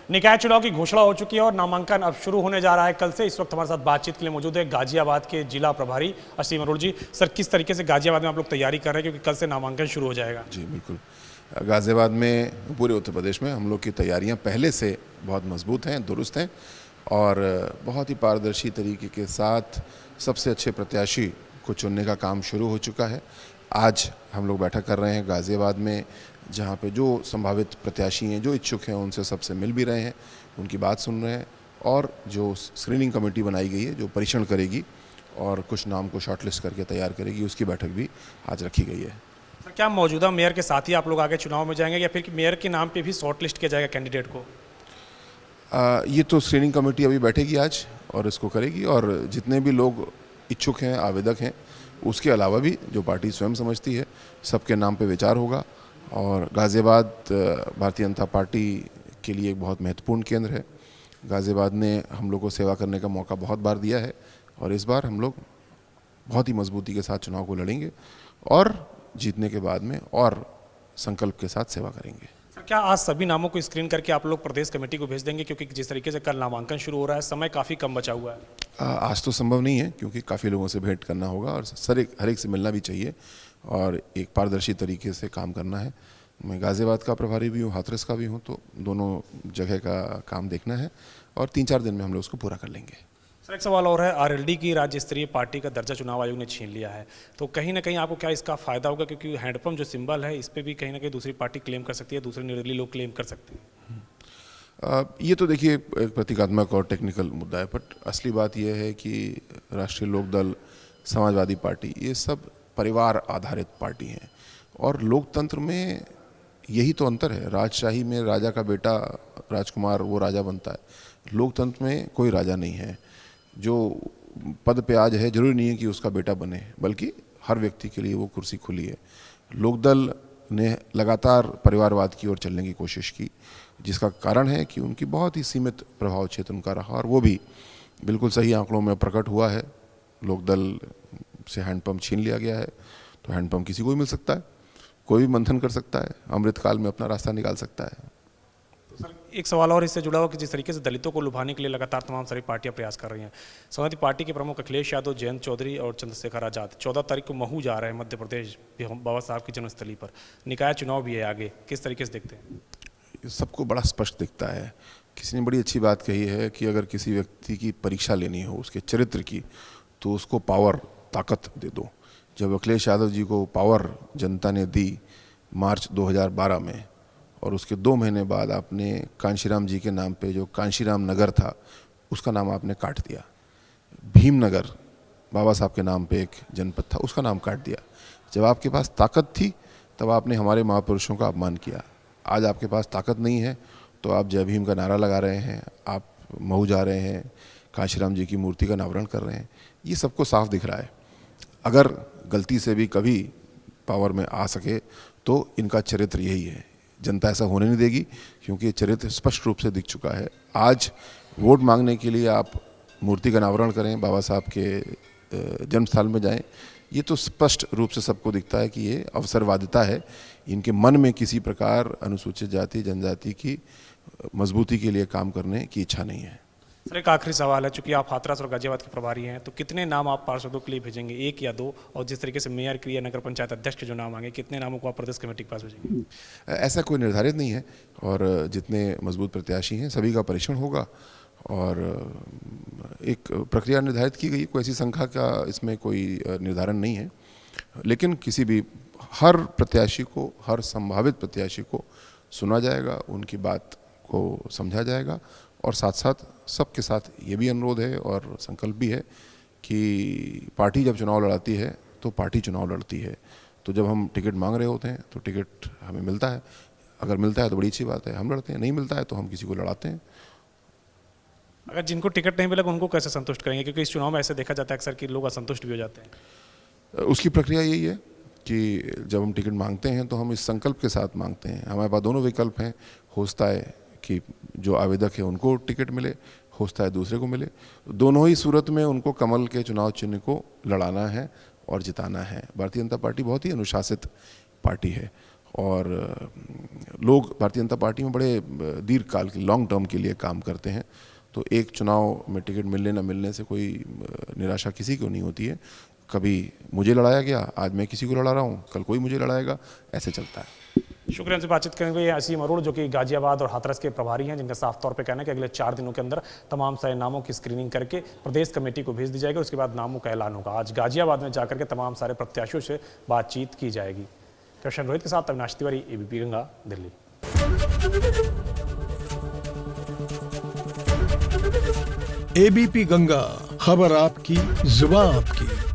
निकाय चुनाव की घोषणा हो चुकी है और नामांकन अब शुरू होने जा रहा है कल से। इस वक्त हमारे साथ बातचीत के लिए मौजूद है गाजियाबाद के जिला प्रभारी असीम अरोड़ जी। सर, किस तरीके से गाजियाबाद में आप लोग तैयारी कर रहे हैं, क्योंकि कल से नामांकन शुरू हो जाएगा? जी बिल्कुल, गाज़ियाबाद में पूरे उत्तर प्रदेश में हम लोग की तैयारियां पहले से बहुत मजबूत हैं, दुरुस्त हैं और बहुत ही पारदर्शी तरीके के साथ सबसे अच्छे प्रत्याशी को चुनने का काम शुरू हो चुका है। आज हम लोग बैठक कर रहे हैं गाज़ियाबाद में, जहां पे जो संभावित प्रत्याशी हैं, जो इच्छुक हैं, उनसे सबसे मिल भी रहे हैं, उनकी बात सुन रहे हैं और जो स्क्रीनिंग कमेटी बनाई गई है जो परीक्षण करेगी और कुछ नाम को शॉर्टलिस्ट करके तैयार करेगी, उसकी बैठक भी आज रखी गई है। सर, क्या मौजूदा मेयर के साथ ही आप लोग आगे चुनाव में जाएंगे या फिर मेयर के नाम पे भी शॉर्ट लिस्ट किया जाएगा कैंडिडेट को? ये तो स्क्रीनिंग कमेटी अभी बैठेगी आज और इसको करेगी, और जितने भी लोग इच्छुक हैं, आवेदक हैं, उसके अलावा भी जो पार्टी स्वयं समझती है, सबके नाम पे विचार होगा। और गाज़ियाबाद भारतीय जनता पार्टी के लिए एक बहुत महत्वपूर्ण केंद्र है। गाज़ियाबाद ने हम लोग को सेवा करने का मौका बहुत बार दिया है और इस बार हम लोग बहुत ही मजबूती के साथ चुनाव को लड़ेंगे और जीतने के बाद में और संकल्प के साथ सेवा करेंगे। सर, क्या आज सभी नामों को स्क्रीन करके आप लोग प्रदेश कमेटी को भेज देंगे, क्योंकि जिस तरीके से कल नामांकन शुरू हो रहा है, समय काफ़ी कम बचा हुआ है? आज तो संभव नहीं है क्योंकि काफ़ी लोगों से भेंट करना होगा और हर एक से मिलना भी चाहिए और एक पारदर्शी तरीके से काम करना है। मैं गाज़ियाबाद का प्रभारी भी हूँ, हाथरस का भी हूँ, तो दोनों जगह का काम देखना है और 3-4 दिन में हम लोग उसको पूरा कर लेंगे। सर, एक सवाल और है, आरएलडी की राज्य स्तरीय पार्टी का दर्जा चुनाव आयोग ने छीन लिया है, तो कहीं ना कहीं आपको क्या इसका फायदा होगा? क्योंकि हैंडपंप जो सिंबल है, इस पर भी कहीं ना कहीं दूसरी पार्टी क्लेम कर सकती है, दूसरे निर्दलीय लोग क्लेम कर सकते हैं। ये तो देखिए एक प्रतीकात्मक और टेक्निकल मुद्दा है, बट असली बात यह है कि राष्ट्रीय लोकदल, समाजवादी पार्टी, ये सब परिवार आधारित पार्टी हैं और लोकतंत्र में यही तो अंतर है। राजशाही में राजा का बेटा राजकुमार वो राजा बनता है, लोकतंत्र में कोई राजा नहीं है। जो पद पे आज है जरूरी नहीं है कि उसका बेटा बने, बल्कि हर व्यक्ति के लिए वो कुर्सी खुली है। लोकदल ने लगातार परिवारवाद की ओर चलने की कोशिश की, जिसका कारण है कि उनकी बहुत ही सीमित प्रभाव क्षेत्र उनका रहा और वो भी बिल्कुल सही आंकड़ों में प्रकट हुआ है। लोकदल से हैंडपंप छीन लिया गया है, तो हैंडपंप किसी को भी मिल सकता है, कोई भी मंथन कर सकता है, अमृतकाल में अपना रास्ता निकाल सकता है। सर, एक सवाल और इससे जुड़ा हुआ कि जिस तरीके से दलितों को लुभाने के लिए लगातार तमाम सारी पार्टियां प्रयास कर रही हैं, समाजवादी पार्टी के प्रमुख अखिलेश यादव, जयंत चौधरी और चंद्रशेखर आजाद 14 तारीख को महू जा रहे हैं, मध्य प्रदेश, बाबा साहब की जन्मस्थली पर। निकाय चुनाव भी है आगे, किस तरीके से देखते हैं? सबको बड़ा स्पष्ट दिखता है। किसी ने बड़ी अच्छी बात कही है कि अगर किसी व्यक्ति की परीक्षा लेनी हो उसके चरित्र की, तो उसको पावर, ताकत दे दो। जब अखिलेश यादव जी को पावर जनता ने दी मार्च 2012 में, और उसके 2 महीने बाद आपने कांशीराम जी के नाम पे जो कांशीराम नगर था उसका नाम आपने काट दिया। भीमनगर बाबा साहब के नाम पे एक जनपद था, उसका नाम काट दिया। जब आपके पास ताकत थी तब आपने हमारे महापुरुषों का अपमान किया। आज आपके पास ताकत नहीं है तो आप जय भीम का नारा लगा रहे हैं, आप महू जा रहे हैं, कांशीराम जी की मूर्ति का अनावरण कर रहे हैं। ये सबको साफ दिख रहा है। अगर गलती से भी कभी पावर में आ सके तो इनका चरित्र यही है। जनता ऐसा होने नहीं देगी क्योंकि ये चरित्र स्पष्ट रूप से दिख चुका है। आज वोट मांगने के लिए आप मूर्ति का अनावरण करें, बाबा साहब के जन्मस्थल में जाएं, ये तो स्पष्ट रूप से सबको दिखता है कि ये अवसरवादिता है। इनके मन में किसी प्रकार अनुसूचित जाति जनजाति की मजबूती के लिए काम करने की इच्छा नहीं है। सर, एक आखिरी सवाल है, चूंकि आप हाथरस और गाजियाबाद के प्रभारी हैं, तो कितने नाम आप पार्षदों के लिए भेजेंगे, 1 या 2? और जिस तरीके से मेयर के लिए नगर पंचायत अध्यक्ष के जो नाम आएंगे, कितने नामों को आप प्रदेश कमेटी के पास भेजेंगे? ऐसा कोई निर्धारित नहीं है और जितने मजबूत प्रत्याशी हैं सभी का परीक्षण होगा और एक प्रक्रिया निर्धारित की गई। कोई ऐसी संख्या का इसमें कोई निर्धारण नहीं है, लेकिन किसी भी हर प्रत्याशी को, हर संभावित प्रत्याशी को सुना जाएगा, उनकी बात को समझा जाएगा और साथ साथ सबके साथ ये भी अनुरोध है और संकल्प भी है कि पार्टी जब चुनाव लड़ाती है तो पार्टी चुनाव लड़ती है। तो जब हम टिकट मांग रहे होते हैं तो टिकट हमें मिलता है, अगर मिलता है तो बड़ी अच्छी बात है, हम लड़ते हैं, नहीं मिलता है तो हम किसी को लड़ाते हैं। अगर जिनको टिकट नहीं मिलेगा उनको कैसे संतुष्ट करेंगे, क्योंकि इस चुनाव में ऐसे देखा जाता है अक्सर कि लोग असंतुष्ट भी हो जाते हैं? उसकी प्रक्रिया यही है कि जब हम टिकट मांगते हैं तो हम इस संकल्प के साथ मांगते हैं। हमारे पास दोनों विकल्प हैं, होता है कि जो आवेदक है उनको टिकट मिले, होता है दूसरे को मिले। दोनों ही सूरत में उनको कमल के चुनाव चिन्ह को लड़ाना है और जिताना है। भारतीय जनता पार्टी बहुत ही अनुशासित पार्टी है और लोग भारतीय जनता पार्टी में बड़े दीर्घ काल के लॉन्ग टर्म के लिए काम करते हैं। तो एक चुनाव में टिकट मिलने न मिलने से कोई निराशा किसी को नहीं होती है। कभी मुझे लड़ाया गया, आज मैं किसी को लड़ा रहा हूँ, कल कोई मुझे लड़ाएगा, ऐसे चलता है। शुक्रिया। हमसे बातचीत करेंगे असीम अरोड़ जो कि गाजियाबाद और हाथरस के प्रभारी हैं, जिनका साफ तौर पे कहना है कि अगले 4 दिनों के अंदर तमाम सारे नामों की स्क्रीनिंग करके प्रदेश कमेटी को भेज दी जाएगी। उसके बाद नामों का ऐलान होगा। आज गाजियाबाद में जाकर के तमाम सारे प्रत्याशियों से बातचीत की जाएगी। कृष्ण रोहित के साथ अविनाश तिवारी, एबीपी गंगा, दिल्ली। एबीपी गंगा, खबर आपकी, जुबान आपकी।